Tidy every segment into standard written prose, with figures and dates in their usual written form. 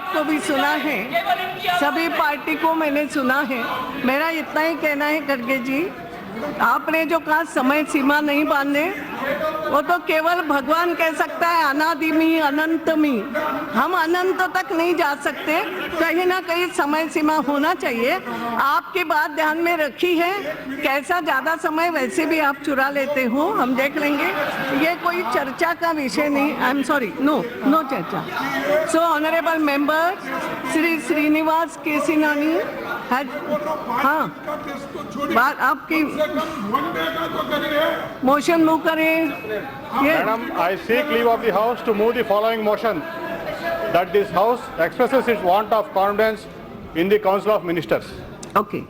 आपको भी सुना है, सभी पार्टी को मैंने सुना है। मेरा इतना ही कहना है खड़गे जी, आपने जो कहा समय सीमा नहीं बांधे, वो तो केवल भगवान कह सकता है अनादि में अनंत में। हम अनंत तक नहीं जा सकते, कहीं ना कहीं समय सीमा होना चाहिए। आपकी बात ध्यान में रखी है, कैसा ज़्यादा समय वैसे भी आप चुरा लेते हो, हम देख लेंगे। ये कोई चर्चा का विषय नहीं, आई एम सॉरी, नो चर्चा। सो ऑनरेबल मेंबर श्री श्रीनिवास केसीनानी, हाँ बात आपकी मोशन मूव करें। Madam, I seek leave of the House to move the following motion, that this House expresses its want of confidence in the Council of Ministers. Okay,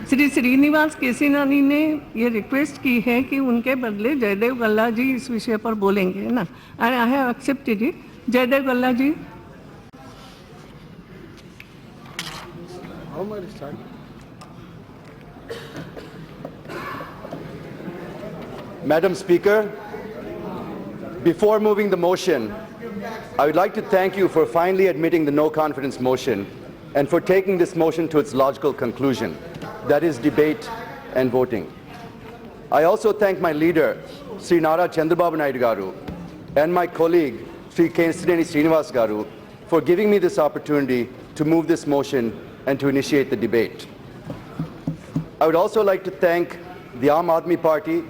Shri Srinivas Kesineni ने ये request की है कि उनके बदले जयदेव गल्ला जी इस विषय पर बोलेंगे, है ना? And I have accepted it. Jayadev Galla ji. Madam Speaker, before moving the motion, I would like to thank you for finally admitting the no confidence motion and for taking this motion to its logical conclusion, that is debate and voting. I also thank my leader, Sri Nara Chandrababu Naidu Garu, and my colleague, Sri Kesineni Srinivas Garu, for giving me this opportunity to move this motion and to initiate the debate. I would also like to thank the Aam Aadmi Party,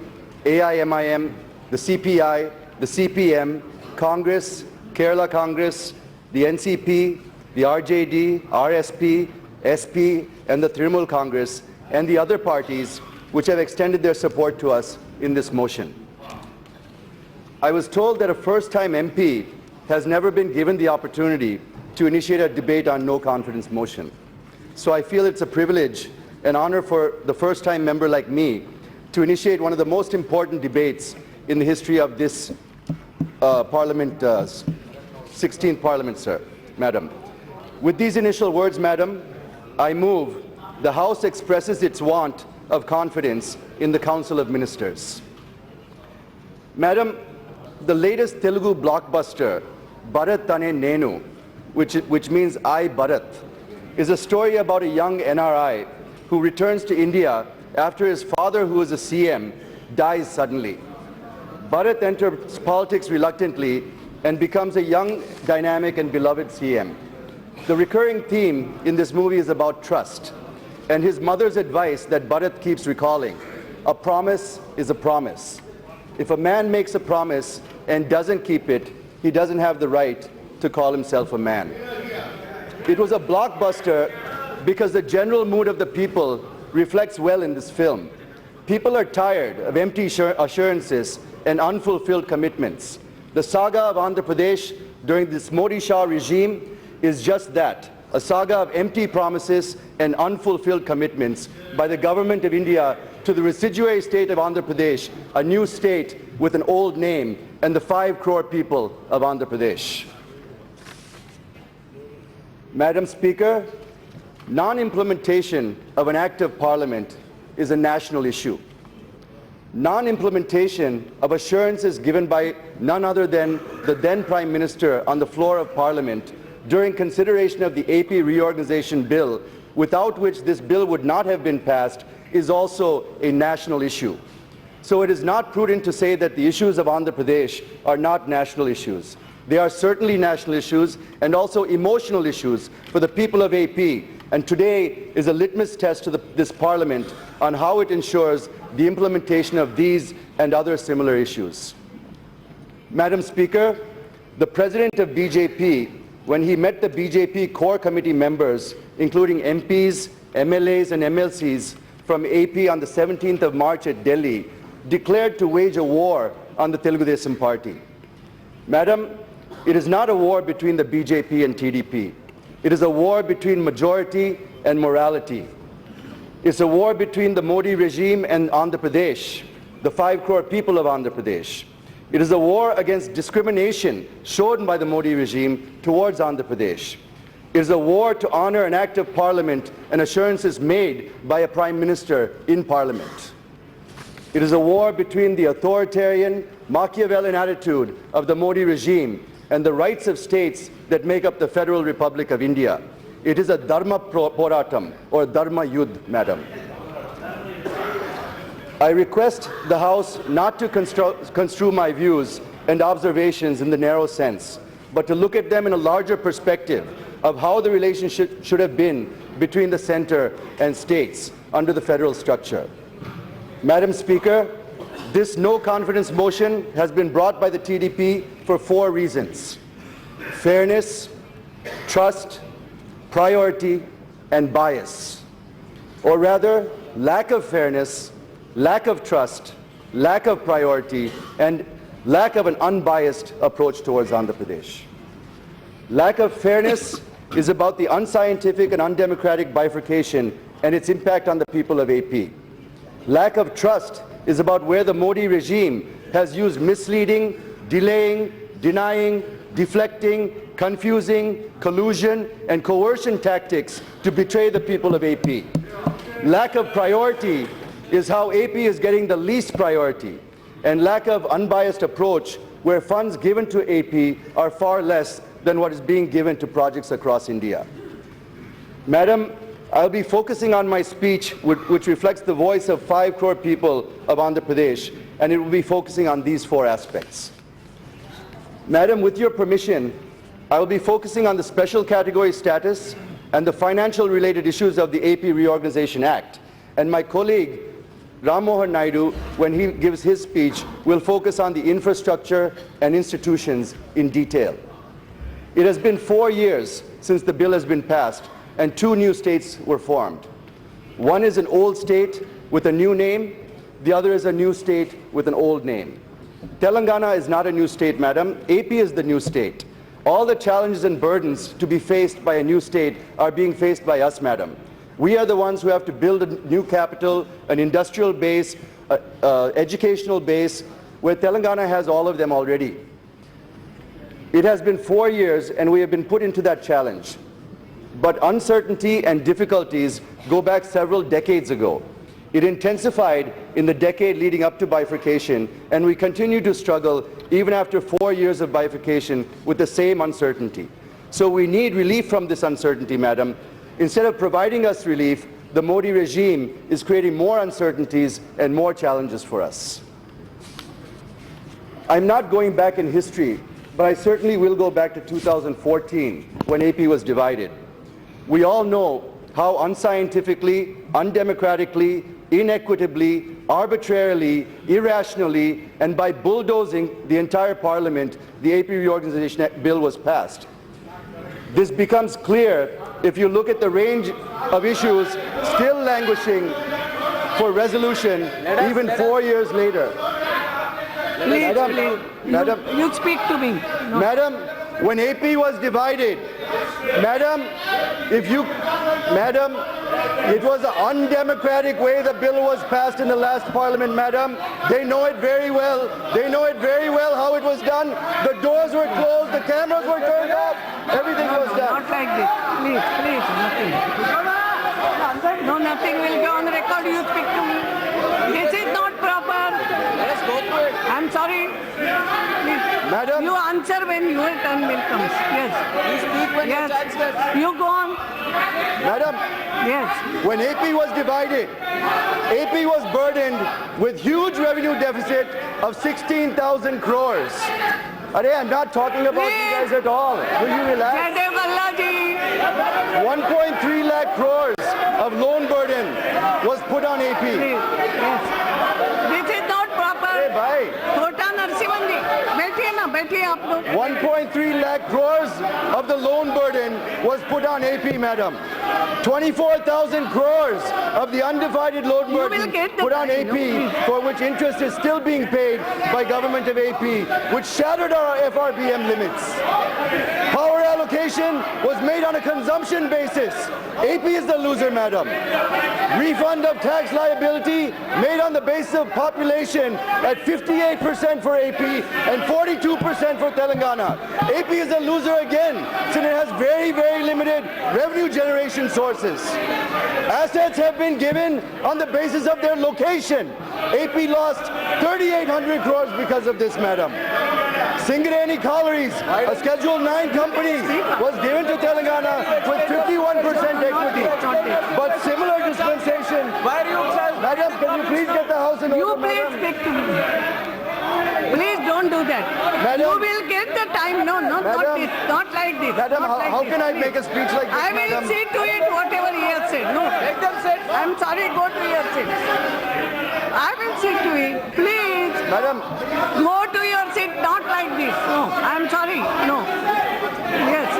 AIMIM, the CPI, the CPM, Congress, Kerala Congress, the NCP, the RJD, RSP, SP, and the Trinamool Congress, and the other parties which have extended their support to us in this motion. I was told that a first-time MP has never been given the opportunity to initiate a debate on no confidence motion. So I feel it's a privilege and honor for the first-time member like me to initiate one of the most important debates in the history of this Parliament, 16th Parliament, sir, Madam. With these initial words, Madam, I move the House expresses its want of confidence in the Council of Ministers. Madam, the latest Telugu blockbuster, Bharat Tane Nenu, which means I Bharat, is a story about a young NRI who returns to India after his father, who is a CM, dies suddenly. Bharat enters politics reluctantly and becomes a young, dynamic, and beloved CM. The recurring theme in this movie is about trust and his mother's advice that Bharat keeps recalling: a promise is a promise. If a man makes a promise and doesn't keep it, he doesn't have the right to call himself a man. It was a blockbuster because the general mood of the people reflects well in this film. People are tired of empty assurances and unfulfilled commitments. The saga of Andhra Pradesh during this Modi Shah regime is just that, a saga of empty promises and unfulfilled commitments by the government of India to the residuary state of Andhra Pradesh, a new state with an old name, and the 5 crore people of Andhra Pradesh. Madam Speaker, non-implementation of an act of Parliament is a national issue. Non-implementation of assurances given by none other than the then Prime Minister on the floor of Parliament during consideration of the AP reorganization bill, without which this bill would not have been passed, is also a national issue. So it is not prudent to say that the issues of Andhra Pradesh are not national issues. They are certainly national issues and also emotional issues for the people of AP. And today is a litmus test to this Parliament on how it ensures the implementation of these and other similar issues. Madam Speaker, the President of BJP, when he met the BJP core committee members, including MPs, MLAs and MLCs from AP on the 17th of March at Delhi, declared to wage a war on the Telugu Desam Party. Madam, it is not a war between the BJP and TDP. It is a war between majority and morality. It's a war between the Modi regime and Andhra Pradesh, the 5 crore people of Andhra Pradesh. It is a war against discrimination shown by the Modi regime towards Andhra Pradesh. It is a war to honor an act of Parliament and assurances made by a Prime Minister in Parliament. It is a war between the authoritarian, Machiavellian attitude of the Modi regime and the rights of states that make up the Federal Republic of India. It is a Dharma Poratam or Dharma Yudh, madam. I request the House not to construe my views and observations in the narrow sense, but to look at them in a larger perspective of how the relationship should have been between the center and states under the federal structure. Madam Speaker, this no confidence motion has been brought by the TDP for 4 reasons: fairness, trust, priority, and bias. Or rather, lack of fairness, lack of trust, lack of priority, and lack of an unbiased approach towards Andhra Pradesh. Lack of fairness is about the unscientific and undemocratic bifurcation and its impact on the people of AP. Lack of trust is about where the Modi regime has used misleading, delaying, denying, deflecting, confusing, collusion, and coercion tactics to betray the people of AP. Lack of priority is how AP is getting the least priority, and lack of unbiased approach where funds given to AP are far less than what is being given to projects across India. Madam, I'll be focusing on my speech, which reflects the voice of 5 crore people of Andhra Pradesh, and it will be focusing on these 4 aspects. Madam, with your permission, I will be focusing on the special category status and the financial related issues of the AP Reorganization Act. And my colleague, Ram Mohan Naidu, when he gives his speech, will focus on the infrastructure and institutions in detail. It has been 4 years since the bill has been passed, and 2 new states were formed. One is an old state with a new name, the other is a new state with an old name. Telangana is not a new state, madam. AP is the new state. All the challenges and burdens to be faced by a new state are being faced by us, madam. We are the ones who have to build a new capital, an industrial base, educational base, where Telangana has all of them already. It has been 4 years and we have been put into that challenge. But uncertainty and difficulties go back several decades ago. It intensified in the decade leading up to bifurcation, and we continue to struggle even after 4 years of bifurcation with the same uncertainty. So we need relief from this uncertainty, madam. Instead of providing us relief, the Modi regime is creating more uncertainties and more challenges for us. I'm not going back in history, but I certainly will go back to 2014 when AP was divided. We all know how unscientifically, undemocratically, inequitably, arbitrarily, irrationally, and by bulldozing the entire parliament, the AP Reorganization Bill was passed. This becomes clear if you look at the range of issues still languishing for resolution even 4 years later. Please, Madam, you speak to me. No. Madam, when AP was divided, madam, it was an undemocratic way the bill was passed in the last parliament, madam. They know it very well. They know it very well how it was done. The doors were closed, the cameras were turned off, everything was done. Not like this. Please, nothing. No, nothing will go on the record. You speak to me. This is not proper. Let us go through it. I'm sorry. Please. Madam, You answer when your turn will come. Yes. You speak when your Yes. time starts. You go on. madam, Yes. when AP was divided, AP was burdened with huge revenue deficit of 16,000 crores. I'm not talking about you guys at all. Will you relax? Jayadev Allaji. 1.3 lakh crores of loan burden was put on AP. Please. Yes. This is not proper. Hey, bhai. Kota Narsimhan ji. बैठिए आप लोग. 1.3 lakh crores of the loan burden was put on AP, madam. 24,000 crores of the undivided loan You will burden get the put on money, AP, no? for which interest is still being paid by government of AP, which shattered our FRBM limits. Power allocation was made on a consumption basis. AP is the loser, madam. Refund of tax liability made on the basis of population at 58% for AP and 42% for Telangana. AP is a loser again, since it has very, very limited revenue generation sources. Assets have been given on the basis of their location. AP lost 3,800 crores because of this, madam. Singareni Collieries, a Schedule 9 company, was given to Telangana with 51% equity. But similar dispensation. Why are you, Madam, can you please get the House in You order, please madam? speak to me. Please don't do that. Madam. You will get the time. No, not Madam. this. Not like this. Madam, Not like how this. can I Please. make a speech like this, I will madam? see to it whatever he has said. No. Let them sit. I'm sorry, go to your seat. I will see to it. Please. Madam, Go to your seat, not like this. No, I'm sorry. No. Yes.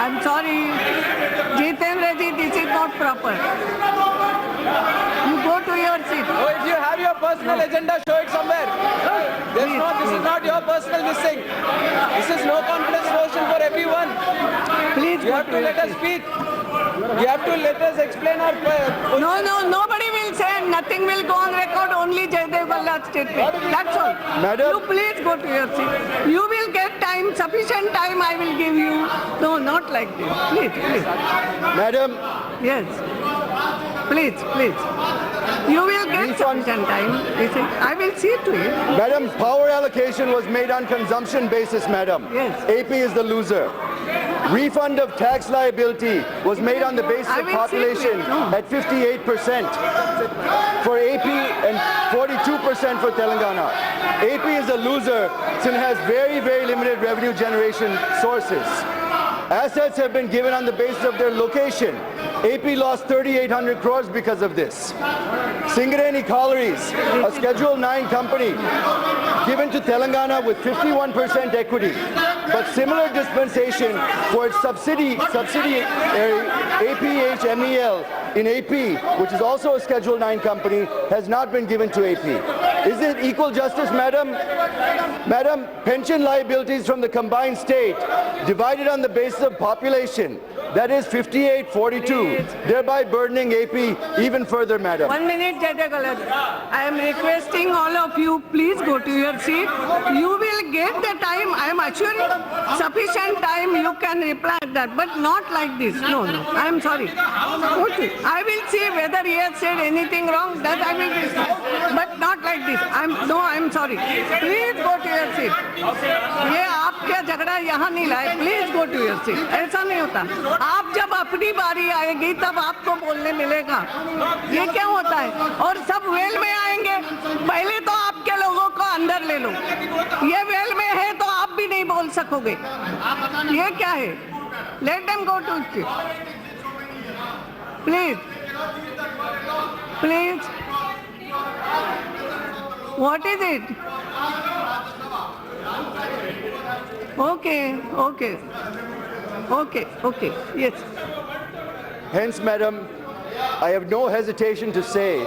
I'm sorry. Jitendra ji, this is not proper. You go to your seat. Oh, if you have your personal agenda, show it somewhere. This is not your personal missing. This is no confidence motion for everyone. Please You go have to to your let us seat. speak. You have to let us explain our position. No, nobody will say, nothing will go on record, only Jayadev Galla's statement. That's all. Madam. You please go to your seat. You will get time, sufficient time I will give you. No, not like this. Please. madam, Yes. Please. You will get sufficient time. You see. I will see to it. madam, power allocation was made on consumption basis, madam. Yes. AP is the loser. Refund of tax liability was made on the basis I of will see to it. population No. at 58% for AP and 42% for Telangana. AP is a loser since it has very, very limited revenue generation sources. Assets have been given on the basis of their location. AP lost 3,800 crores because of this. Singareni Collieries, a Schedule 9 company, given to Telangana with 51% equity. But similar dispensation for its subsidiary APHMEL in AP, which is also a Schedule 9 company, has not been given to AP. Is it equal justice, madam? Madam, pension liabilities from the combined state divided on the basis of population, that is 58-42, thereby burdening AP even further, madam. 1 minute, Jayadev Galla. I am requesting all of you, please go to your seat. You will get the time. I am assuring sufficient time you can reply that, but not like this. No. I am sorry. Okay. I will see whether he has said anything wrong, that I will decide. But not like this. I am sorry. Please go to your seat. ये आपका झगड़ा यहाँ नहीं लाए. Please go to your seat. ऐसा नहीं होता. आप जब अपनी बारी आएगी तब आपको बोलने मिलेगा. ये क्या होता है? और सब वेल में आएंगे. पहले तो आपके लोगों को अंदर ले लो. ये वेल में है तो आप भी नहीं बोल सकोगे. ये क्या है? Let them go to it. Please. What is it? Okay. Yes. Hence, madam, I have no hesitation to say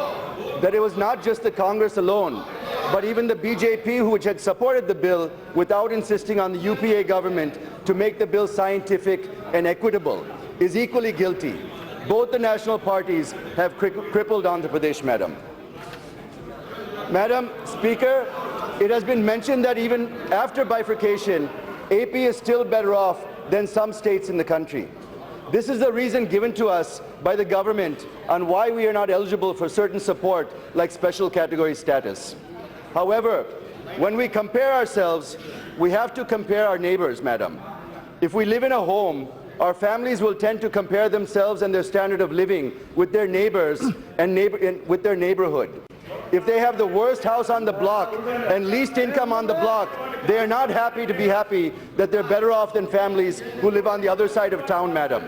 that it was not just the Congress alone, but even the BJP, which had supported the bill without insisting on the UPA government to make the bill scientific and equitable, is equally guilty. Both the national parties have crippled Andhra Pradesh, madam. Madam Speaker, it has been mentioned that even after bifurcation, AP is still better off than some states in the country. This is the reason given to us by the government on why we are not eligible for certain support like special category status. However, when we compare ourselves, we have to compare our neighbors, madam. If we live in a home, our families will tend to compare themselves and their standard of living with their neighbors and with their neighborhood. If they have the worst house on the block and least income on the block, they are not happy to be happy that they're better off than families who live on the other side of town, madam.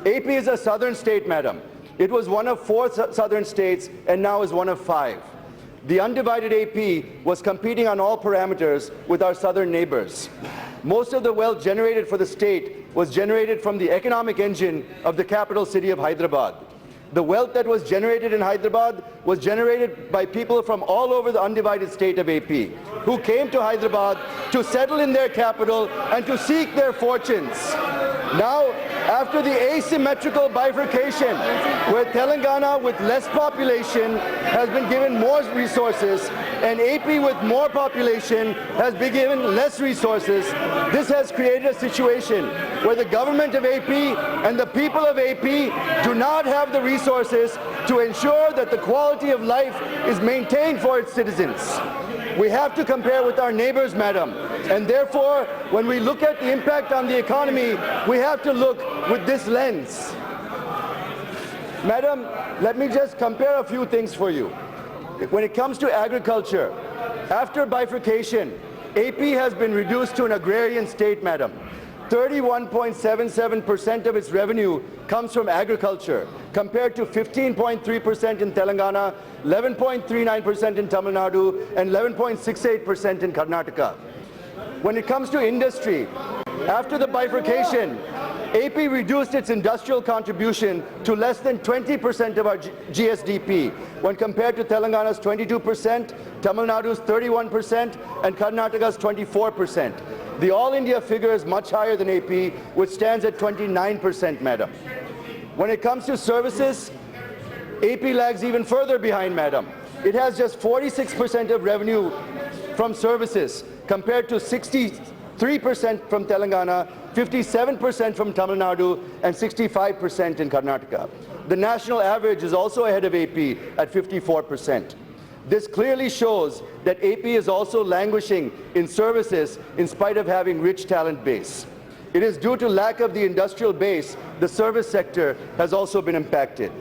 AP is a southern state, madam. It was one of 4 southern states and now is one of 5. The undivided AP was competing on all parameters with our southern neighbors. Most of the wealth generated for the state was generated from the economic engine of the capital city of Hyderabad. The wealth that was generated in Hyderabad was generated by people from all over the undivided state of AP, who came to Hyderabad to settle in their capital and to seek their fortunes. Now, after the asymmetrical bifurcation, where Telangana with less population has been given more resources and AP with more population has been given less resources, this has created a situation where the government of AP and the people of AP do not have the resources to ensure that the quality of life is maintained for its citizens. We have to compare with our neighbors, madam. And therefore, when we look at the impact on the economy, we have to look with this lens. Madam, let me just compare a few things for you. When it comes to agriculture, after bifurcation, AP has been reduced to an agrarian state, madam. 31.77% of its revenue comes from agriculture, compared to 15.3% in Telangana, 11.39% in Tamil Nadu, and 11.68% in Karnataka. When it comes to industry, after the bifurcation, AP reduced its industrial contribution to less than 20% of our GSDP, when compared to Telangana's 22%, Tamil Nadu's 31%, and Karnataka's 24%. The All India figure is much higher than AP, which stands at 29%, madam. When it comes to services, AP lags even further behind, madam. It has just 46% of revenue from services, compared to 63% from Telangana, 57% from Tamil Nadu, and 65% in Karnataka. The national average is also ahead of AP at 54%. This clearly shows that AP is also languishing in services in spite of having rich talent base. It is due to lack of the industrial base, the service sector has also been impacted.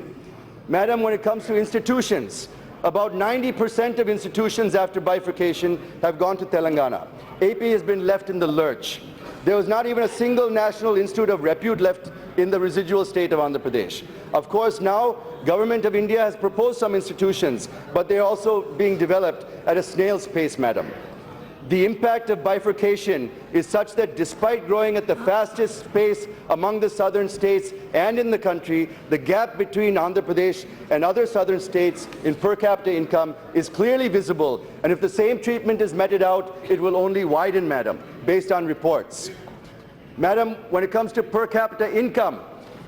Madam, when it comes to institutions, about 90% of institutions after bifurcation have gone to Telangana. AP has been left in the lurch. There was not even a single national institute of repute left in the residual state of Andhra Pradesh. Of course, now Government of India has proposed some institutions, but they're also being developed at a snail's pace, madam. The impact of bifurcation is such that despite growing at the fastest pace among the southern states and in the country, the gap between Andhra Pradesh and other southern states in per capita income is clearly visible, and if the same treatment is meted out, it will only widen, madam, based on reports. Madam, when it comes to per capita income,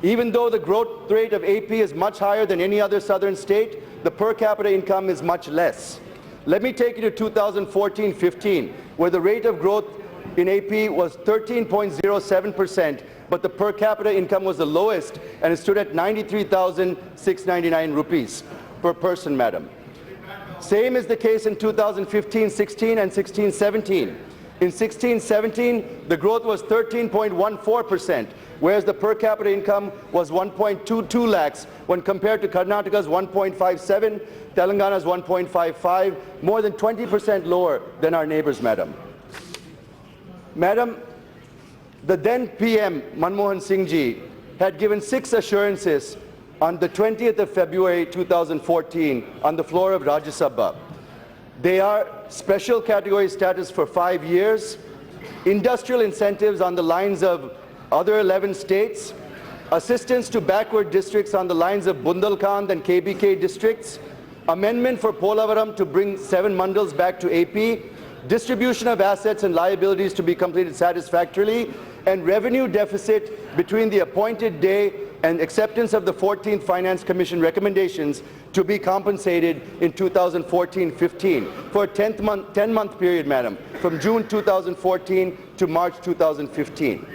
even though the growth rate of AP is much higher than any other southern state, the per capita income is much less. Let me take you to 2014-15, where the rate of growth in AP was 13.07%, but the per capita income was the lowest, and it stood at 93,699 rupees per person, madam. Same is the case in 2015-16 and 16-17. In 16-17, the growth was 13.14%, whereas the per capita income was 1.22 lakhs when compared to Karnataka's 1.57, Telangana's 1.55, more than 20% lower than our neighbors, madam. Madam, the then PM, Manmohan Singh Ji, had given 6 assurances on the 20th of February 2014 on the floor of Rajya Sabha. They are special category status for 5 years, industrial incentives on the lines of other 11 states, assistance to backward districts on the lines of Bundelkhand and KBK districts, amendment for Polavaram to bring 7 mandals back to AP, distribution of assets and liabilities to be completed satisfactorily, and revenue deficit between the appointed day and acceptance of the 14th Finance Commission recommendations to be compensated in 2014-15 for a 10-month period, madam, from June 2014 to March 2015.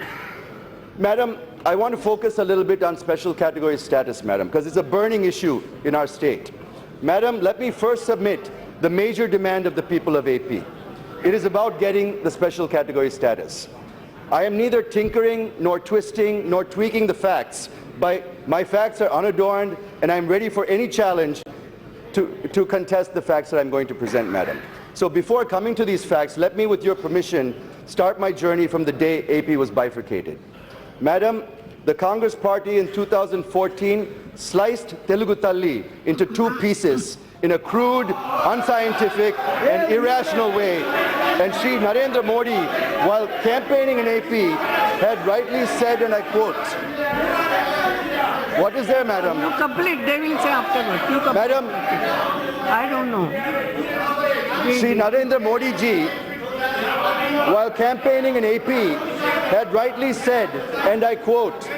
Madam, I want to focus a little bit on special category status, madam, because it's a burning issue in our state. Madam, let me first submit the major demand of the people of AP. It is about getting the special category status. I am neither tinkering, nor twisting, nor tweaking the facts. My facts are unadorned, and I'm ready for any challenge to contest the facts that I'm going to present, madam. So before coming to these facts, let me, with your permission, start my journey from the day AP was bifurcated. Madam, the Congress Party in 2014 sliced Telugu Talli into 2 pieces in a crude, unscientific, and irrational way. And Shri Narendra Modi, while campaigning in AP, had rightly said, and I quote, what is there, madam? You complete, they will say afterwards. You complete. Madam, I don't know. Shri Narendra Modi ji, while campaigning in AP, had rightly said, and I quote,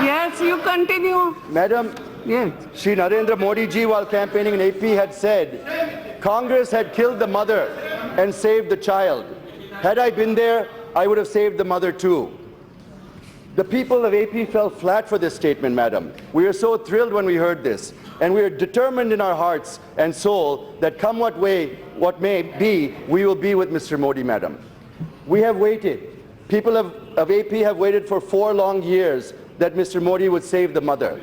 Yes, you continue. Madam, Yes. Shri Narendra Modi ji, while campaigning in AP, had said, Congress had killed the mother and saved the child. Had I been there, I would have saved the mother too. The people of AP fell flat for this statement, madam. We were so thrilled when we heard this. And we are determined in our hearts and soul that come what may be, we will be with Mr. Modi, madam. We have waited. People of AP have waited for 4 long years that Mr. Modi would save the mother.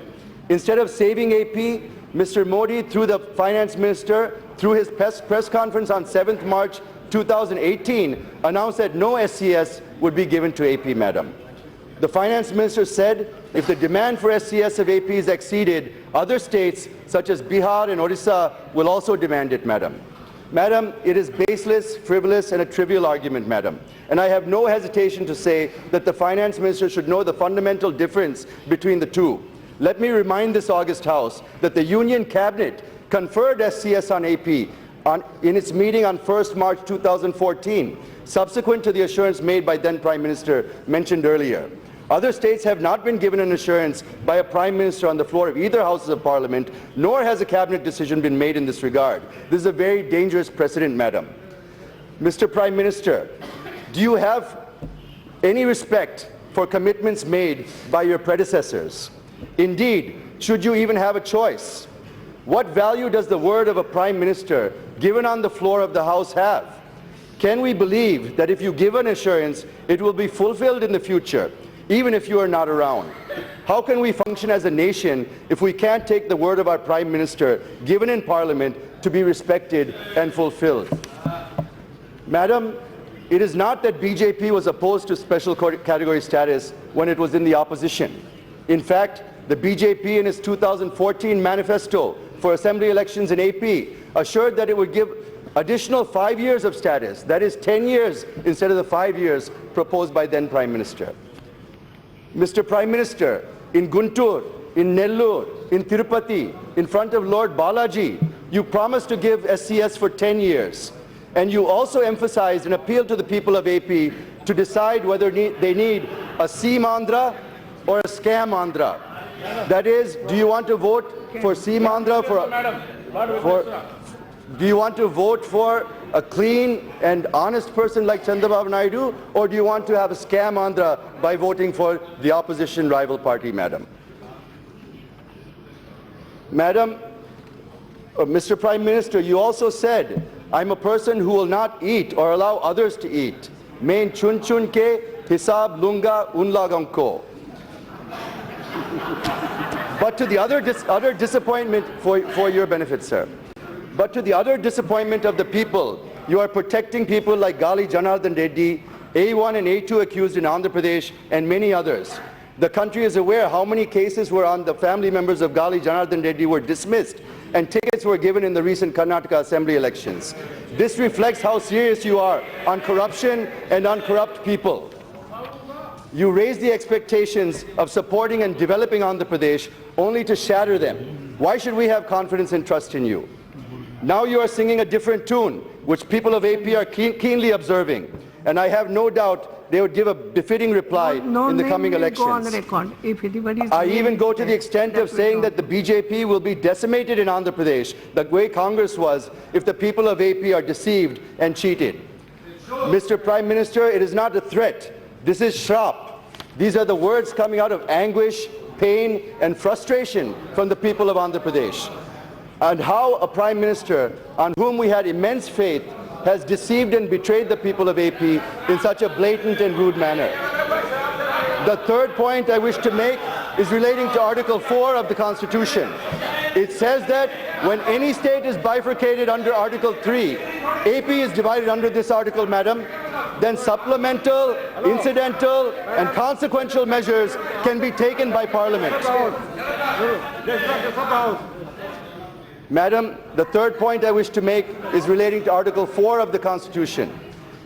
Instead of saving AP, Mr. Modi, through the finance minister, through his press conference on 7th March 2018, announced that no SCS would be given to AP, madam. The finance minister said if the demand for SCS of AP is exceeded, other states such as Bihar and Odisha will also demand it, madam. Madam, it is baseless, frivolous, and a trivial argument, madam. And I have no hesitation to say that the finance minister should know the fundamental difference between the two. Let me remind this august House that the Union Cabinet conferred SCS on AP in its meeting on 1st March 2014, subsequent to the assurance made by then Prime Minister mentioned earlier. Other states have not been given an assurance by a Prime Minister on the floor of either Houses of Parliament, nor has a Cabinet decision been made in this regard. This is a very dangerous precedent, madam. Mr. Prime Minister, do you have any respect for commitments made by your predecessors? Indeed, should you even have a choice? What value does the word of a Prime Minister given on the floor of the House have? Can we believe that if you give an assurance, it will be fulfilled in the future, even if you are not around? How can we function as a nation if we can't take the word of our Prime Minister given in Parliament to be respected and fulfilled? Madam, it is not that BJP was opposed to special category status when it was in the opposition. In fact, the BJP in its 2014 manifesto for assembly elections in AP assured that it would give additional 5 years of status, that is 10 years instead of the 5 years proposed by then Prime Minister. Mr. Prime Minister, in Guntur, in Nellore, in Tirupati, in front of Lord Balaji, you promised to give SCS for 10 years. And you also emphasized and appealed to the people of AP to decide whether they need a Seam Andhra or a Scam Andhra. That is, do you want to vote for Seam Andhra do you want to vote for a clean and honest person like Chandrababu Naidu, or do you want to have a Scam Andhra by voting for the opposition rival party, madam? Madam, Mr. Prime Minister, you also said, I'm a person who will not eat or allow others to eat. Main chun chun ke hisab lunga un lagamko. But to the other disappointment, for your benefit, sir. But to the other disappointment of the people, you are protecting people like Galla Jayadev Reddy, A1 and A2 accused in Andhra Pradesh, and many others. The country is aware how many cases were on the family members of Galla Jayadev Reddy were dismissed, and tickets were given in the recent Karnataka Assembly elections. This reflects how serious you are on corruption and on corrupt people. You raise the expectations of supporting and developing Andhra Pradesh only to shatter them. Why should we have confidence and trust in you? Now you are singing a different tune, which people of AP are keenly observing. And I have no doubt they would give a befitting reply in the coming elections. Go on the record. If anybody I even go to the extent of saying that the BJP will be decimated in Andhra Pradesh, the way Congress was, if the people of AP are deceived and cheated. Mr. Prime Minister, it is not a threat. This is shrap. These are the words coming out of anguish, pain, and frustration from the people of Andhra Pradesh. And how a Prime Minister on whom we had immense faith has deceived and betrayed the people of AP in such a blatant and rude manner. The third point I wish to make is relating to Article 4 of the Constitution. It says that when any state is bifurcated under Article 3, AP is divided under this article, madam, then supplemental, incidental, and consequential measures can be taken by Parliament. Madam, the third point I wish to make is relating to Article 4 of the Constitution.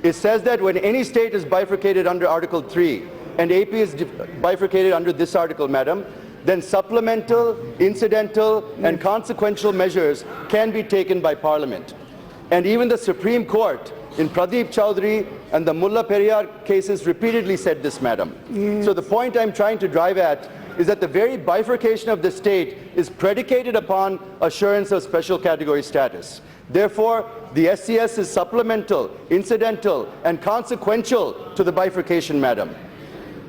It says that when any state is bifurcated under Article 3, and AP is bifurcated under this article, madam, then supplemental, incidental, and consequential measures can be taken by Parliament. And even the Supreme Court in Pradeep Chaudhary and the Mullah Periyar cases repeatedly said this, madam. Yes. So the point I'm trying to drive at is that the very bifurcation of the state is predicated upon assurance of special category status. Therefore, the SCS is supplemental, incidental, and consequential to the bifurcation, madam.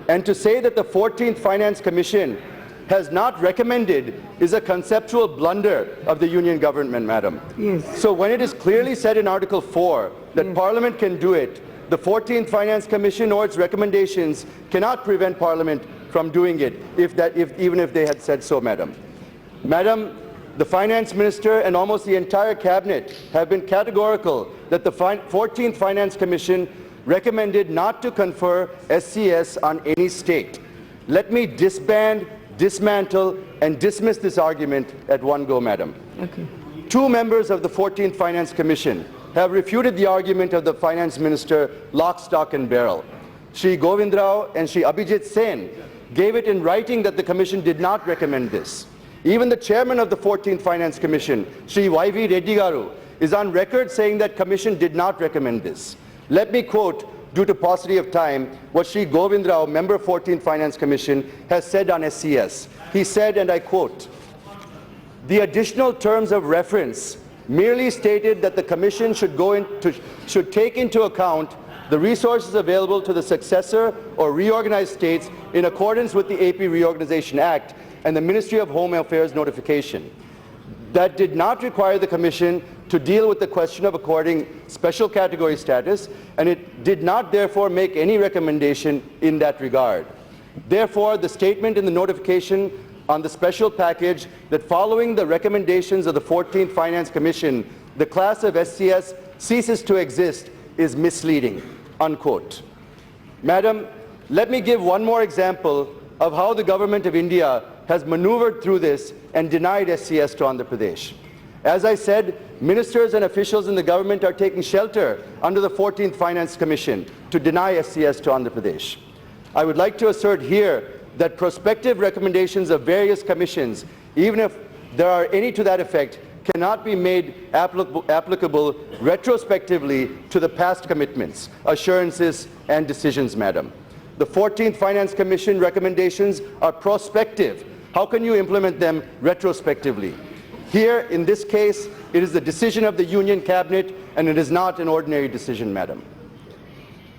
And to say that the 14th Finance Commission has not recommended is a conceptual blunder of the union government, madam. Yes. So when it is clearly said in Article 4 that Parliament can do it, the 14th Finance Commission or its recommendations cannot prevent Parliament from doing it, even if they had said so, madam. Madam, the Finance Minister and almost the entire Cabinet have been categorical that the 14th Finance Commission recommended not to confer SCS on any state. Let me disband, dismantle, and dismiss this argument at one go, madam. Okay. Two members of the 14th Finance Commission have refuted the argument of the Finance Minister lock, stock and barrel. Shri Govind Rao and Shri Abhijit Sen gave it in writing that the Commission did not recommend this. Even the chairman of the 14th Finance Commission, Shri Y.V. Reddy Garu, is on record saying that Commission did not recommend this. Let me quote, due to paucity of time, what Shri Govind Rao, member 14th Finance Commission, has said on SCS. He said, and I quote, "The additional terms of reference merely stated that the Commission should take into account the resources available to the successor or reorganized states in accordance with the AP Reorganization Act and the Ministry of Home Affairs notification. That did not require the Commission to deal with the question of according special category status, and it did not therefore make any recommendation in that regard. Therefore, the statement in the notification on the special package that following the recommendations of the 14th Finance Commission, the class of SCS ceases to exist is misleading," unquote. Madam, let me give one more example of how the government of India has maneuvered through this and denied SCS to Andhra Pradesh. As I said, ministers and officials in the government are taking shelter under the 14th Finance Commission to deny SCS to Andhra Pradesh. I would like to assert here that prospective recommendations of various commissions, even if there are any to that effect, cannot be made applicable retrospectively to the past commitments, assurances, and decisions, madam. The 14th Finance Commission recommendations are prospective. How can you implement them retrospectively? Here, in this case, it is the decision of the Union Cabinet, and it is not an ordinary decision, madam.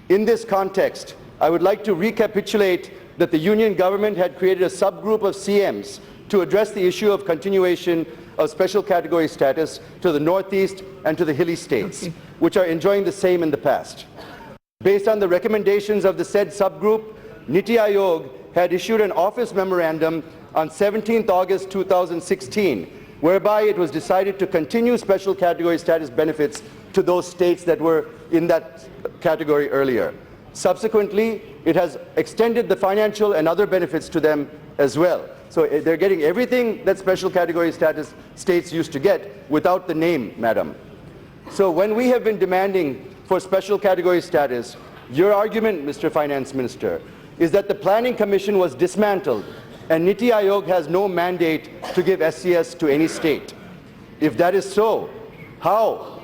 In this context, I would like to recapitulate that the Union government had created a subgroup of CMs to address the issue of continuation of special category status to the Northeast and to the hilly states, which are enjoying the same in the past. Based on the recommendations of the said subgroup, Niti Aayog had issued an office memorandum on 17th August 2016, whereby it was decided to continue special category status benefits to those states that were in that category earlier. Subsequently, it has extended the financial and other benefits to them as well. So they're getting everything that special category status states used to get without the name, madam. So when we have been demanding for special category status, your argument, Mr. Finance Minister, is that the Planning Commission was dismantled and Niti Aayog has no mandate to give SCS to any state. If that is so, how,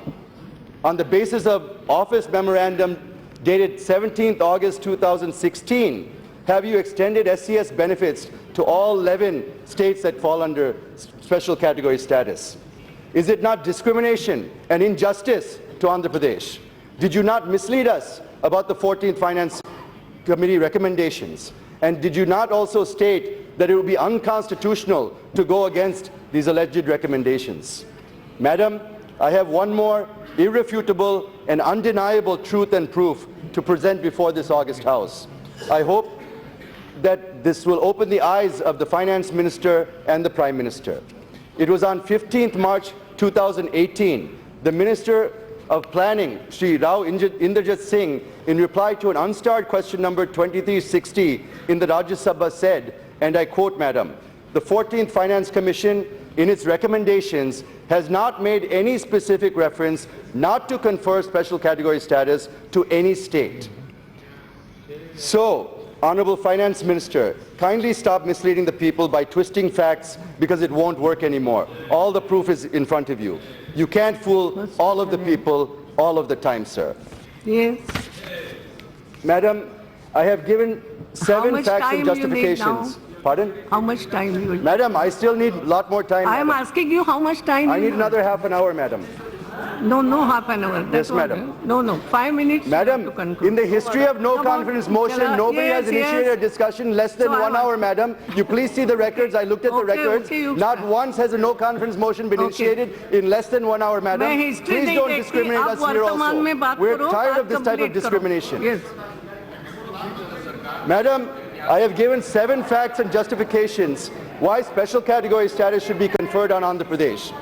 on the basis of office memorandum dated 17th August 2016, have you extended SCS benefits to all 11 states that fall under special category status? Is it not discrimination and injustice to Andhra Pradesh? Did you not mislead us about the 14th Finance Committee recommendations? And did you not also state that it would be unconstitutional to go against these alleged recommendations? Madam, I have one more irrefutable and undeniable truth and proof to present before this August House. I hope that this will open the eyes of the Finance Minister and the Prime Minister. It was on 15th March 2018, the Minister of Planning, Shri Rao Inderjit Singh, in reply to an unstarred question number 2360 in the Rajya Sabha said, and I quote, madam, "The 14th Finance Commission, in its recommendations, has not made any specific reference not to confer special category status to any state." So, Honorable Finance Minister, kindly stop misleading the people by twisting facts because it won't work anymore. All the proof is in front of you. You can't fool all of the people all of the time, sir. Yes. Madam, I have given 7 much facts time and you need justifications. Pardon? How much time you will? Madam, I still need a lot more time. I am madam. asking you how much time I you need have. another half an hour, madam. No, half an hour. That's Yes, madam. all. No, 5 minutes. Madam, to conclude. in the history of no Come on, confidence motion, Galla. nobody has Yes, initiated yes. a discussion less than So I 1 want- hour, madam. You please see the records. I looked at the Okay, records. okay, you- Not once has a no confidence motion been Okay. initiated in less than 1 hour, madam. मैं history Please नहीं don't देखती, discriminate आप us here वर्तमान में also. बात We're करो, tired बात of this type of complete करो. discrimination. Yes. Madam, I have given 7 facts and justifications why special category status should be conferred on Andhra Pradesh.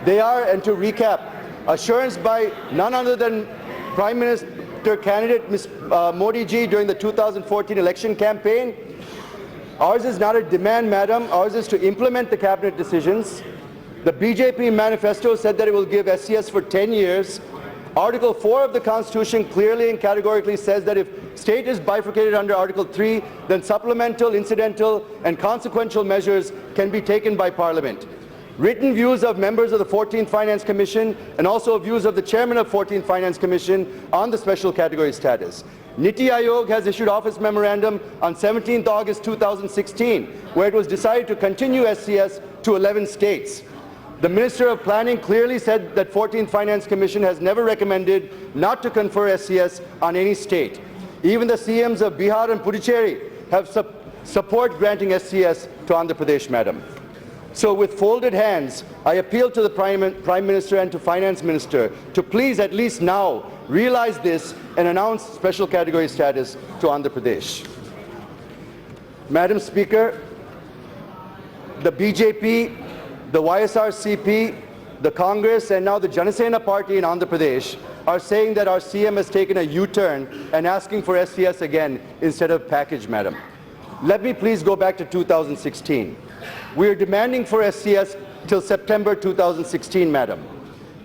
They are, and to recap, assurance by none other than Prime Minister candidate Ms. Modi ji during the 2014 election campaign. Ours is not a demand, madam. Ours is to implement the cabinet decisions. The BJP manifesto said that it will give SCS for 10 years. Article 4 of the Constitution clearly and categorically says that if state is bifurcated under Article 3, then supplemental, incidental, and consequential measures can be taken by Parliament. Written views of members of the 14th Finance Commission and also views of the chairman of 14th Finance Commission on the special category status. Niti Aayog has issued office memorandum on 17th August 2016, where it was decided to continue SCS to 11 states. The Minister of Planning clearly said that 14th Finance Commission has never recommended not to confer SCS on any state. Even the CMs of Bihar and Puducherry have support granting SCS to Andhra Pradesh, madam. So with folded hands, I appeal to the Prime Minister and to Finance Minister to please at least now realize this and announce special category status to Andhra Pradesh. Madam Speaker, the BJP, the YSRCP, the Congress and now the Janasena party in Andhra Pradesh are saying that our CM has taken a U-turn and asking for SCS again instead of package, madam. Let me please go back to 2016. We are demanding for SCS till September 2016, madam.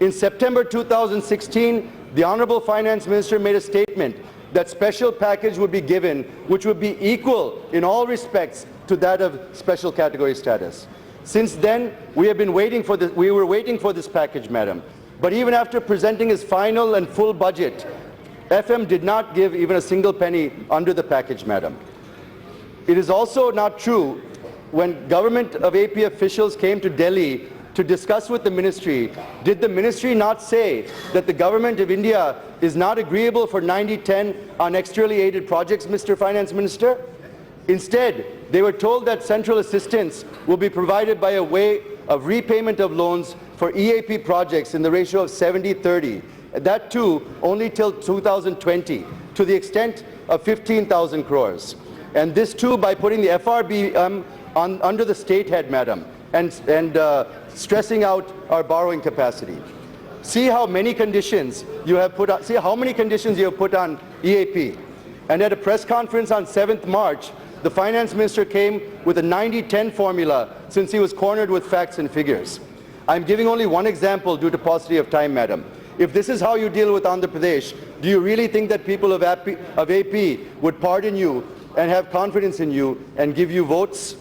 In September 2016, the Honorable Finance Minister made a statement that special package would be given, which would be equal in all respects to that of special category status. Since then, we were waiting for this package, madam. But even after presenting his final and full budget, FM did not give even a single penny under the package, madam. It is also not true when government of AP officials came to Delhi to discuss with the ministry, did the ministry not say that the government of India is not agreeable for 90-10 on externally aided projects, Mr. Finance Minister? Instead, they were told that central assistance will be provided by a way of repayment of loans for EAP projects in the ratio of 70-30. That too only till 2020, to the extent of 15,000 crores. And this too by putting the FRB under the state head, madam, and stressing out our borrowing capacity. See how many conditions you have put on, see how many conditions you have put on EAP. And at a press conference on 7th March, the Finance Minister came with a 90-10 formula since he was cornered with facts and figures. I'm giving only one example due to paucity of time, madam. If this is how you deal with Andhra Pradesh, do you really think that people of AP would pardon you and have confidence in you and give you votes?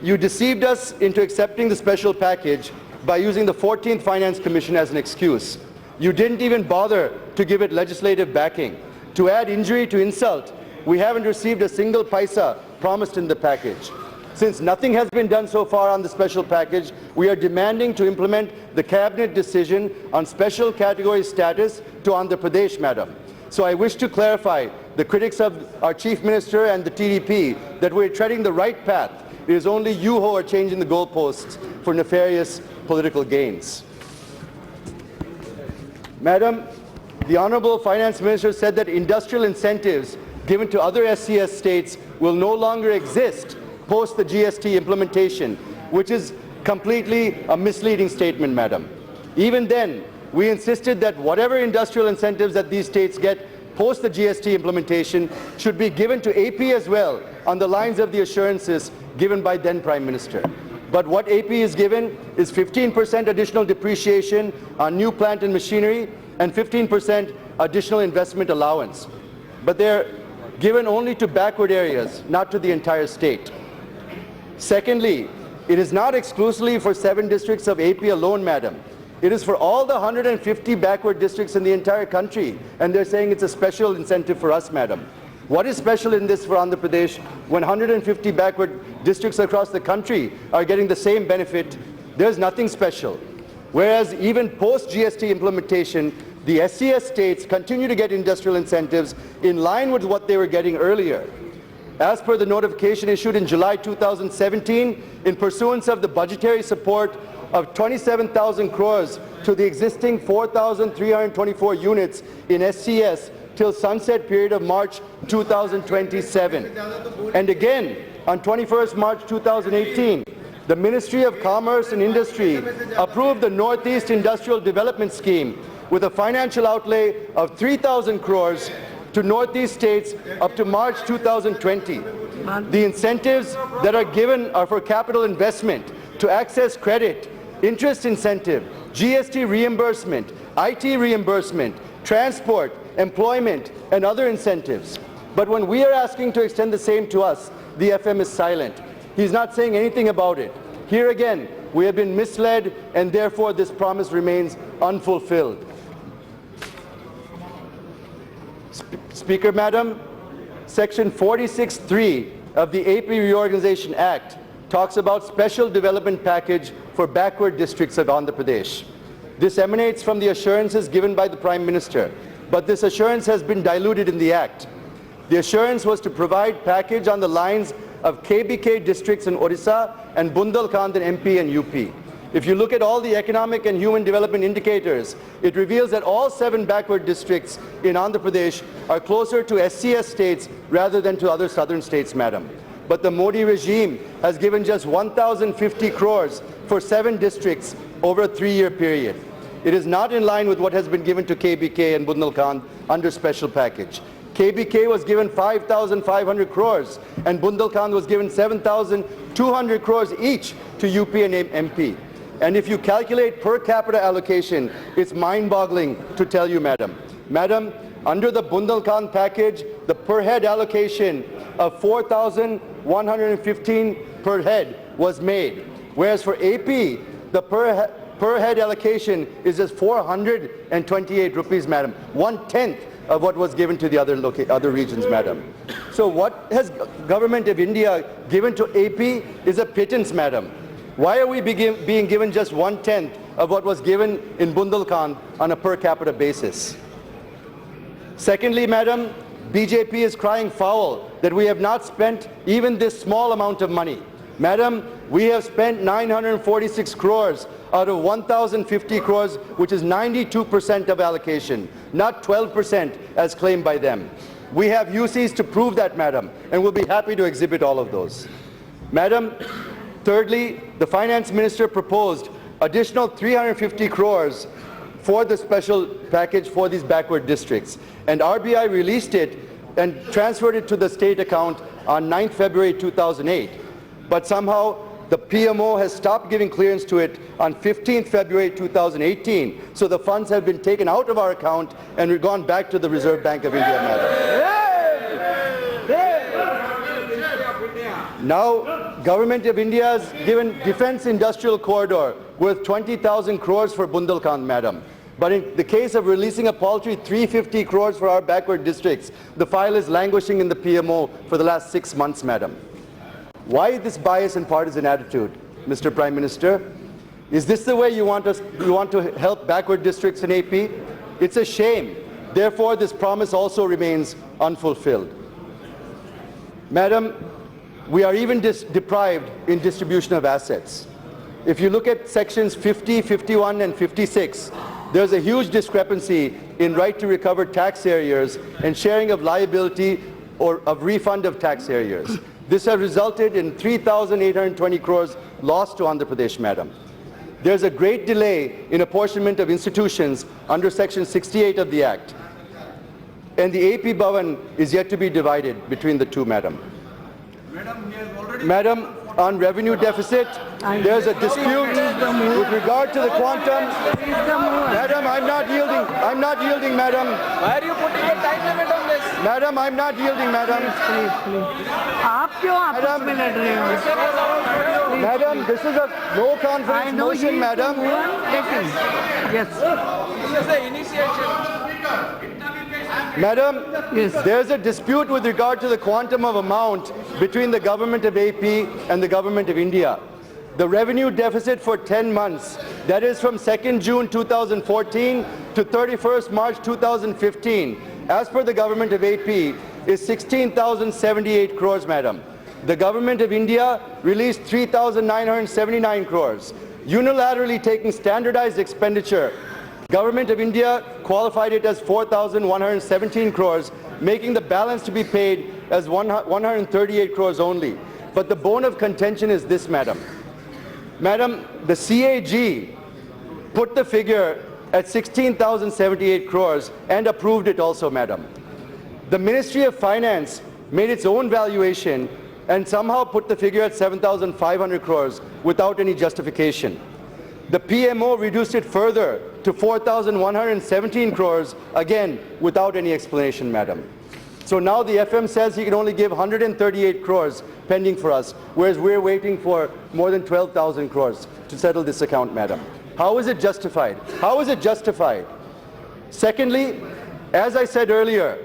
You deceived us into accepting the special package by using the 14th Finance Commission as an excuse. You didn't even bother to give it legislative backing. To add injury to insult, we haven't received a single paisa promised in the package. Since nothing has been done so far on the special package, we are demanding to implement the cabinet decision on special category status to Andhra Pradesh, madam. So I wish to clarify the critics of our Chief Minister and the TDP that we're treading the right path. It is only you who are changing the goalposts for nefarious political gains. Madam, the Honorable Finance Minister said that industrial incentives given to other SCS states will no longer exist post the GST implementation, which is completely a misleading statement, madam. Even then, we insisted that whatever industrial incentives that these states get post the GST implementation should be given to AP as well on the lines of the assurances given by then Prime Minister. But what AP is given is 15% additional depreciation on new plant and machinery and 15% additional investment allowance. But they're given only to backward areas, not to the entire state. Secondly, it is not exclusively for 7 districts of AP alone, madam. It is for all the 150 backward districts in the entire country, and they're saying it's a special incentive for us, madam. What is special in this for Andhra Pradesh when 150 backward districts across the country are getting the same benefit? There's nothing special. Whereas even post-GST implementation, the SCS states continue to get industrial incentives in line with what they were getting earlier. As per the notification issued in July 2017, in pursuance of the budgetary support of 27,000 crores to the existing 4,324 units in SCS till sunset period of March 2027. And again, on 21st March 2018, the Ministry of Commerce and Industry approved the Northeast Industrial Development Scheme with a financial outlay of 3,000 crores to Northeast states up to March 2020. The incentives that are given are for capital investment, to access credit, interest incentive, GST reimbursement, IT reimbursement, transport, employment, and other incentives. But when we are asking to extend the same to us, the FM is silent. He's not saying anything about it. Here again, we have been misled, and therefore this promise remains unfulfilled. Speaker, Madam, Section 46(3) of the AP Reorganization Act talks about special development package for backward districts of Andhra Pradesh. This emanates from the assurances given by the Prime Minister, but this assurance has been diluted in the Act. The assurance was to provide package on the lines of KBK districts in Odisha and Bundelkhand in MP and UP. If you look at all the economic and human development indicators, it reveals that all 7 backward districts in Andhra Pradesh are closer to SCS states rather than to other southern states, Madam. But the Modi regime has given just 1,050 crores for 7 districts over a 3-year period. It is not in line with what has been given to KBK and Bundelkhand under special package. KBK was given 5,500 crores and Bundelkhand was given 7,200 crores each to UP and MP. And if you calculate per capita allocation, it's mind-boggling to tell you, Madam. Madam, under the Bundelkhand package, the per head allocation of 4,115 per head was made, whereas for AP, the per head allocation is just 428 rupees, Madam, 1/10 of what was given to the other regions, Madam. So what has Government of India given to AP is a pittance, Madam. Why are we being given just 1/10 of what was given in Bundelkhand on a per capita basis? Secondly, Madam, BJP is crying foul that we have not spent even this small amount of money. Madam, we have spent 946 crores out of 1,050 crores, which is 92% of allocation, not 12% as claimed by them. We have UCs to prove that, Madam, and we'll be happy to exhibit all of those. Madam, thirdly, the Finance Minister proposed additional 350 crores for the special package for these backward districts, and RBI released it and transferred it to the state account on 9th February 2008. But somehow the PMO has stopped giving clearance to it on 15th February 2018. So the funds have been taken out of our account and we've gone back to the Reserve Bank of India, Madam. Now, Government of India has given Defence Industrial Corridor worth 20,000 crores for Bundelkhand, Madam. But in the case of releasing a paltry 350 crores for our backward districts, the file is languishing in the PMO for the last 6 months, Madam. Why this bias and partisan attitude, Mr. Prime Minister? Is this the way you want to help backward districts in AP? It's a shame. Therefore, this promise also remains unfulfilled. Madam, we are even deprived in distribution of assets. If you look at sections 50, 51, and 56, there's a huge discrepancy in right to recover tax arrears and sharing of liability or of refund of tax arrears. This has resulted in 3,820 crores lost to Andhra Pradesh, Madam. There's a great delay in apportionment of institutions under Section 68 of the Act. And the AP Bhavan is yet to be divided between the two, Madam. Madam, on revenue deficit, there's a dispute with regard to the quantum. Madam, I'm not yielding. I'm not yielding, Madam. Why are you putting a time limit on this? Madam, I'm not yielding, Madam. आप क्यों आपस में लड़ रहे हो? Madam, this is a no confidence motion, Madam. Yes. This is the initiation. Madam, Yes. there's a dispute with regard to the quantum of amount between the Government of AP and the Government of India. The revenue deficit for 10 months, that is from 2nd June 2014 to 31st March 2015, as per the government of AP, is 16,078 crores, madam. The government of India released 3,979 crores. Unilaterally taking standardized expenditure, government of India qualified it as 4,117 crores, making the balance to be paid as 138 crores only. But the bone of contention is this, madam. Madam, the CAG put the figure at 16,078 crores and approved it also, madam. The Ministry of Finance made its own valuation and somehow put the figure at 7,500 crores without any justification. The PMO reduced it further to 4,117 crores, again without any explanation, madam. So now the FM says he can only give 138 crores pending for us, whereas we're waiting for more than 12,000 crores to settle this account, madam. How is it justified? How is it justified? Secondly, as I said earlier,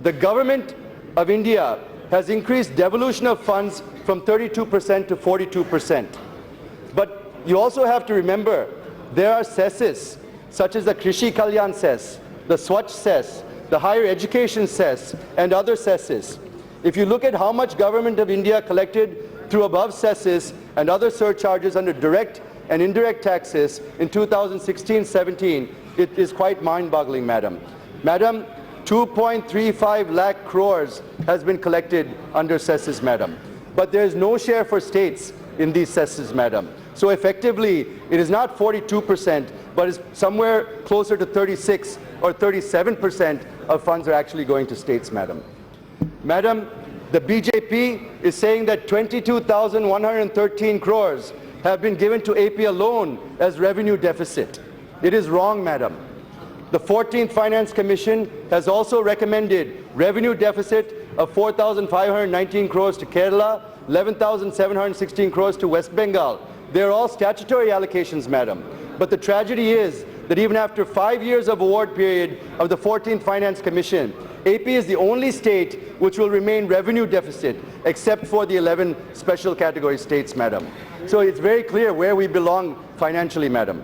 the government of India has increased devolution of funds from 32% to 42%. But you also have to remember, there are cesses, such as the Krishi Kalyan cess, the Swachh cess, the higher education cess, and other cesses. If you look at how much government of India collected through above cesses and other surcharges under direct and indirect taxes in 2016-17, it is quite mind-boggling, madam. Madam, 2.35 lakh crores has been collected under cesses, madam. But there is no share for states in these cesses, madam. So effectively, it is not 42%, but is somewhere closer to 36 or 37% of funds are actually going to states, madam. Madam, the BJP is saying that 22,113 crores have been given to AP alone as revenue deficit. It is wrong, madam. The 14th Finance Commission has also recommended revenue deficit of 4,519 crores to Kerala, 11,716 crores to West Bengal. They're all statutory allocations, madam. But the tragedy is that even after 5 years of award period of the 14th Finance Commission, AP is the only state which will remain revenue deficit, except for the 11 special category states, madam. So it's very clear where we belong financially, madam.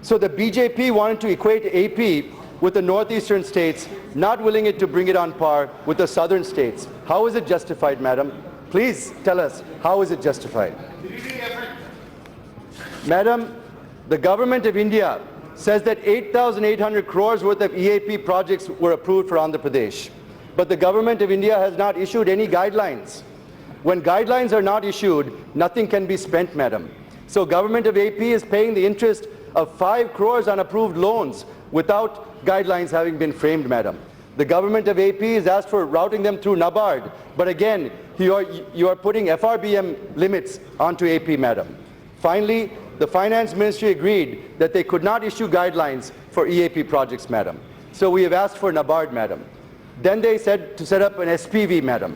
So the BJP wanted to equate AP with the northeastern states, not willing it to bring it on par with the southern states. How is it justified, madam? Please tell us, how is it justified? Madam, the government of India says that 8,800 crores worth of EAP projects were approved for Andhra Pradesh. But the government of India has not issued any guidelines. When guidelines are not issued, nothing can be spent, madam. So government of AP is paying the interest of 5 crores on approved loans without guidelines having been framed, madam. The government of AP has asked for routing them through NABARD, but again, you are putting FRBM limits onto AP, madam. Finally, the Finance Ministry agreed that they could not issue guidelines for EAP projects, madam. So we have asked for NABARD, madam. Then they said to set up an SPV, madam.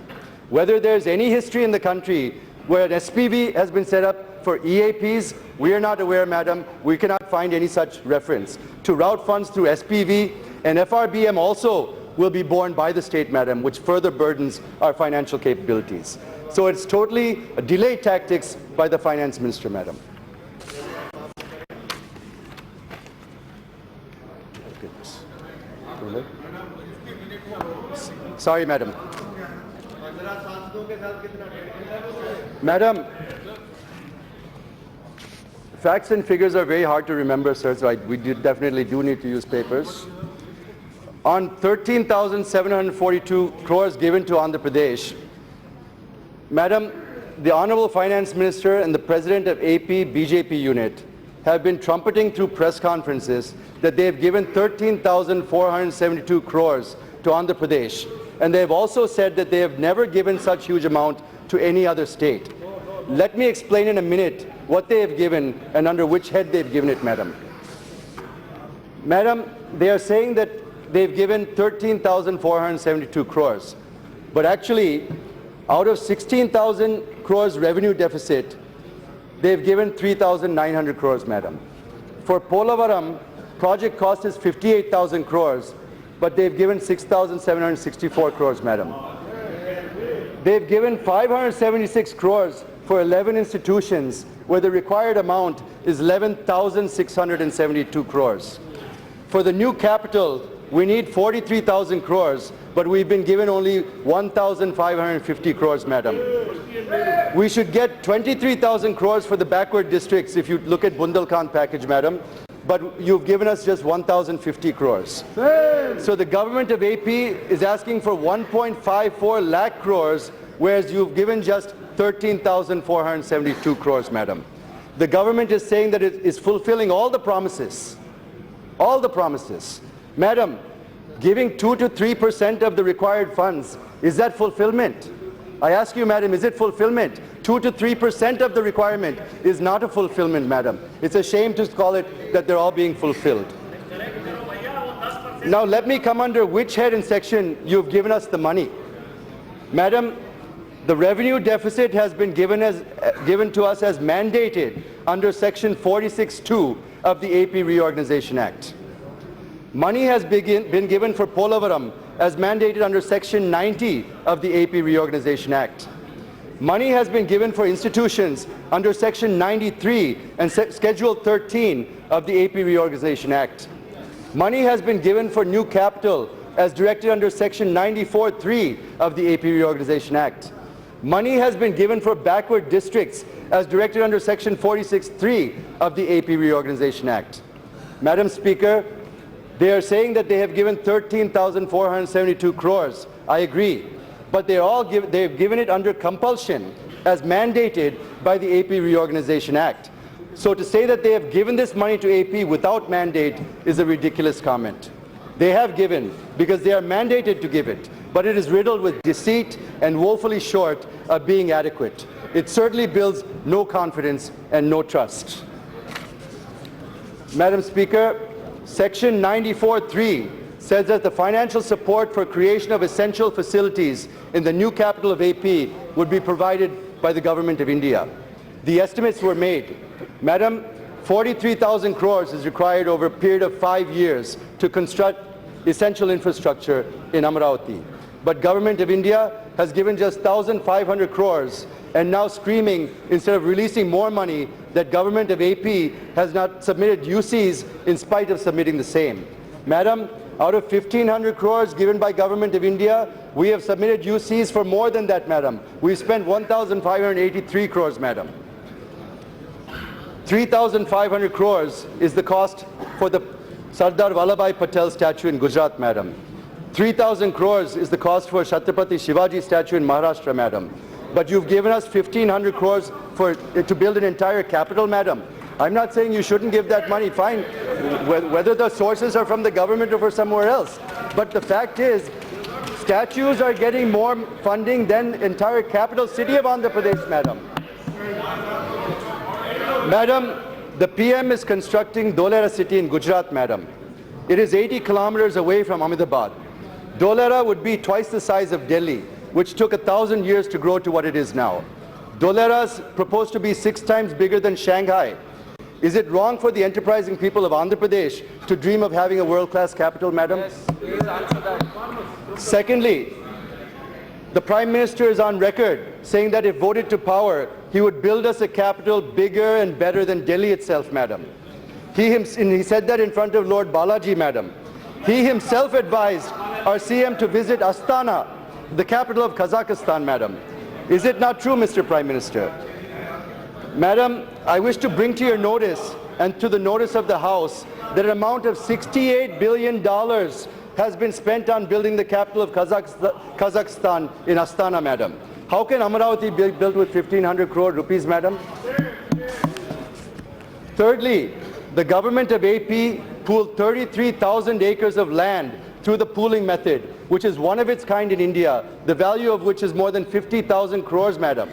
Whether there's any history in the country where an SPV has been set up for EAPs, we are not aware, madam. We cannot find any such reference. To route funds through SPV, and FRBM also will be borne by the state, madam, which further burdens our financial capabilities. So it's totally a delay tactics by the Finance Minister, madam. Sorry, madam. Madam, facts and figures are very hard to remember, sir, so we definitely do need to use papers. On 13,742 crores given to Andhra Pradesh, madam, the Honorable Finance Minister and the President of AP BJP unit have been trumpeting through press conferences that they have given 13,472 crores to Andhra Pradesh. And they have also said that they have never given such huge amount to any other state. Let me explain in a minute what they have given and under which head they have given it, madam. Madam, they are saying that they've given 13,472 crores. But actually, out of 16,000 crores revenue deficit, they've given 3,900 crores, madam. For Polavaram, project cost is 58,000 crores, but they've given 6,764 crores, madam. They've given 576 crores for 11 institutions, where the required amount is 11,672 crores. For the new capital, we need 43,000 crores, but we've been given only 1,550 crores, madam. We should get 23,000 crores for the backward districts if you look at Bundelkhand package, madam, but you've given us just 1,050 crores. So the government of AP is asking for 1.54 lakh crores, whereas you've given just 13,472 crores, madam. The government is saying that it is fulfilling all the promises. All the promises. Madam, giving 2 to 3% of the required funds, is that fulfillment? I ask you, madam, is it fulfillment? 2 to 3% of the requirement is not a fulfillment, madam. It's a shame to call it that they're all being fulfilled. Now let me come under which head and section you've given us the money. Madam, the revenue deficit has been given to us as mandated under section 46(2) of the AP Reorganization Act. Money has been given for Polavaram as mandated under section 90 of the AP Reorganization Act. Money has been given for institutions under section 93 and schedule 13 of the AP Reorganization Act. Money has been given for new capital as directed under section 94(3) of the AP Reorganization Act. Money has been given for backward districts as directed under section 46(3) of the AP Reorganization Act. Madam Speaker, they are saying that they have given 13,472 crores. I agree. But they've given it under compulsion as mandated by the AP Reorganization Act. So to say that they have given this money to AP without mandate is a ridiculous comment. They have given because they are mandated to give it, but it is riddled with deceit and woefully short of being adequate. It certainly builds no confidence and no trust. Madam Speaker, Section 94(3) says that the financial support for creation of essential facilities in the new capital of AP would be provided by the Government of India. The estimates were made. Madam, 43,000 crores is required over a period of 5 years to construct essential infrastructure in Amaravati. But Government of India has given just 1,500 crores and now screaming, instead of releasing more money, that Government of AP has not submitted UCs in spite of submitting the same. Madam, out of 1,500 crores given by Government of India, we have submitted UCs for more than that, madam. We've spent 1,583 crores, madam. 3,500 crores is the cost for the Sardar Vallabhbhai Patel statue in Gujarat, madam. 3,000 crores is the cost for Chhatrapati Shivaji statue in Maharashtra, madam. But you've given us 1,500 crores to build an entire capital, madam. I'm not saying you shouldn't give that money, fine, whether the sources are from the government or from somewhere else. But the fact is, statues are getting more funding than entire capital city of Andhra Pradesh, madam. Madam, the PM is constructing Dholera city in Gujarat, madam. It is 80 kilometers away from Ahmedabad. Dholera would be twice the size of Delhi, which took 1,000 years to grow to what it is now. Dholera is proposed to be 6 times bigger than Shanghai. Is it wrong for the enterprising people of Andhra Pradesh to dream of having a world-class capital, madam? Yes, please answer that. Secondly, the Prime Minister is on record saying that if voted to power, he would build us a capital bigger and better than Delhi itself, madam. He said that in front of Lord Balaji, madam. He himself advised our CM to visit Astana, the capital of Kazakhstan, madam. Is it not true, Mr. Prime Minister? Madam, I wish to bring to your notice and to the notice of the House that an amount of $68 billion has been spent on building the capital of Kazakhstan in Astana, madam. How can Amaravati be built with 1,500 crore rupees, madam? Thirdly, the government of AP pooled 33,000 acres of land through the pooling method, which is one of its kind in India, the value of which is more than 50,000 crores, madam.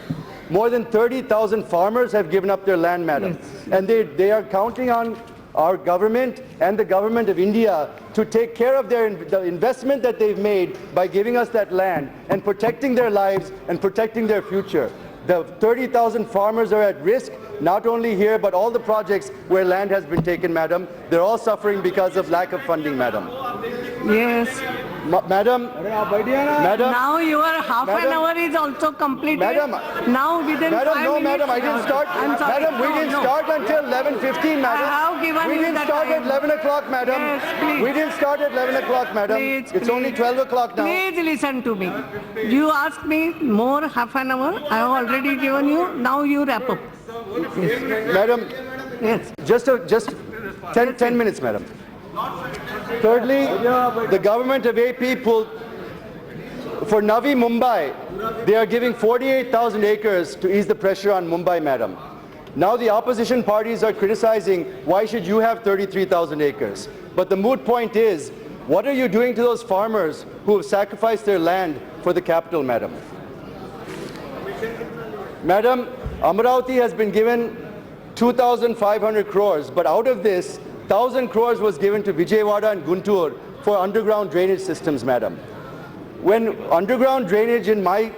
More than 30,000 farmers have given up their land, madam. Yes. And they are counting on our government and the government of India to take care of the investment that they've made by giving us that land and protecting their lives and protecting their future. The 30,000 farmers are at risk, not only here, but all the projects where land has been taken, madam. They're all suffering because of lack of funding, madam. Yes. Madam, Now your half an Madam. hour is also completed. Madam. Now within Madam, 5 no, minutes. madam, I didn't start. I'm sorry. Madam, we No, didn't no. start until 11:15, madam. have given we you didn't that start time. at 11 o'clock, madam. Yes, please. We didn't start at 11 o'clock, madam. Please, It's only please. 12 o'clock now. Please listen to me. You asked me more half an hour. I have already given you. Now you wrap up. Madam, Yes. just 10 minutes, madam. Thirdly, the government of AP pulled, for Navi Mumbai, they are giving 48,000 acres to ease the pressure on Mumbai, madam. Now the opposition parties are criticizing, why should you have 33,000 acres? But the moot point is, what are you doing to those farmers who have sacrificed their land for the capital, madam? Madam, Amaravati has been given 2,500 crores, but out of this, 1,000 crores was given to Vijayawada and Guntur for underground drainage systems, madam. When underground drainage in my